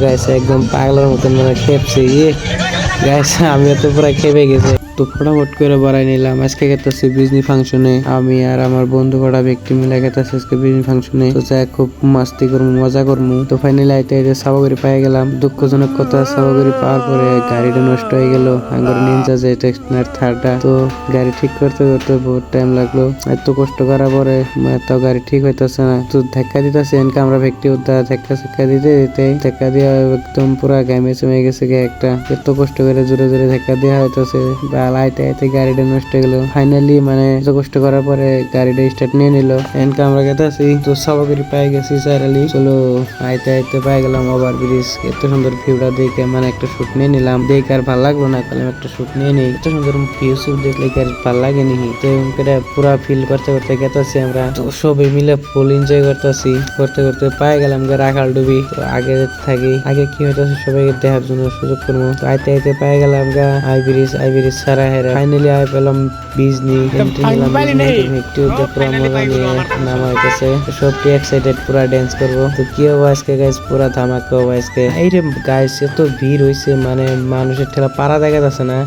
Guys একদম পাগলের মতন মানে খেপছে গাইস আমিও তো পুরো খেপে গেছে। তো ফটাফট করে বাড়াই নিলাম। আজকে গেতেছি বিজনি ফাংশনে, আমি আর আমার বন্ধু কটা ব্যক্তি মিলে গেতেছি আজকে বিজনি ফাংশনে। তো যাই খুব মাস্তি করবো, মজা করবো। তো ফাইনালি আইতে সাবাগরি পাই গেলাম। দুঃখজনক কথা, সাবাগরি পাওয়ার পরে গাড়িটা নষ্ট হয়ে গেল। আঙ্গুর নিনজা যে টেক্সটার থারটা, তো গাড়ি ঠিক করতে করতে বহুত টাইম লাগলো। এত কষ্ট করার পরে তো গাড়ি ঠিক হইতেছে না। তো ধাক্কা দিতেছে এনকে আমরা ব্যক্তি উদ্ধার ধাক্কা দিতে দিতে ধাক্কা দিয়ে একদম পুরা গামে চমে গেছে একটা। এত কষ্ট করে জোরে জোরে ধাক্কা দেওয়া হইতেছে, আইতে আইতে গাড়িটা নষ্ট হয়ে গেল। ফাইনালি মানে এত কষ্ট করার পরে গাড়িটা স্টার্ট নিয়ে নিল। এনকে আমরা গেতেছি তো সাবাগরি পাই গেছি সাইরালি। চলো আইতে আইতে পাই গেলাম ওভার ব্রিজ। এত সুন্দর ভিউটা দেখে মানে একটা শুট নিয়ে নিলাম। দেখে আর ভালো লাগলো না, তাহলে একটা শুট নিয়ে নিই। এত সুন্দর ভিউ দেখলে কি আর ভালো লাগেনি। তো পুরা ফিল করতে করতে গেতেছি আমরা। তো সবাই মিলে ফুল এনজয় করতেছি। করতে করতে পাই গেলাম রাখাল ডুবি। তো আগে কি হইতেছে সবাইকে দেখার জন্য সুযোগ করবো। তো আইতে আইতে পাই গেলাম আই ব্রিজ সারা হেরা। ফাইনালি আই পেলাম বিজনি। এন্ট্রি নিলাম একটু পুরা মজা নিয়ে নামা হইতেছে। সবটি এক্সাইটেড, পুরা ডান্স করবো। তো কি হবো আজকে গাইস, পুরা ধামাকা হবো আজকে। এই রে গাইস এত ভিড় হইছে, মানে মানুষের ঠেলা পাড়া দেখা যাচ্ছে না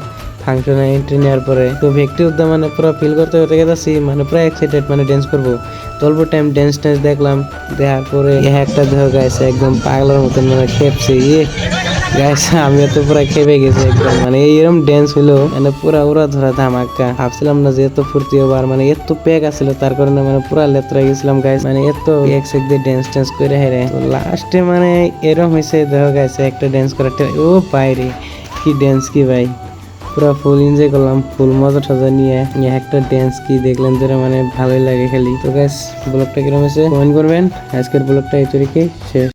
ফাংশনে এন্ট্রি নেওয়ার পরে। তো ব্যক্তি উদ্যম মানে পুরো ফিল করতে করতে গেছি, মানে পুরো এক্সাইটেড, মানে ডান্স করবো। অল্প টাইম ডান্স দেখলাম। দেখার পরে একটা দেহ গাইছে একদম পাগলের মতন মানে খেপছে গাইস আমিও তো পুরা খেপে গেছে একদম। মানে এইরকম ডান্স হইলো মানে পুরা উড়া ধরা ধামাকা। ভাবছিলাম না যে এত ফুর্তি হবার, মানে এত প্যাক আসছিল তার কারণে মানে পুরা লেত্রা গেছিলাম গাইস। মানে এত এক দিয়ে ডান্স করে হেরে লাস্টে মানে এরকম হয়েছে দেহ গাইছে একটা ডান্স করার। ও বাইরে কি ডান্স কি ভাই, পুরা ফুল এনজয় করলাম, ফুল মজা টজা নিয়ে। একটা ডান্স কি দেখলেন যেটা মানে ভালোই লাগে খালি। তো গাইস ব্লগটা কিরকম হয়েছে কমেন্ট করবেন। আজকের ব্লগটা এই তরিকে শেষ।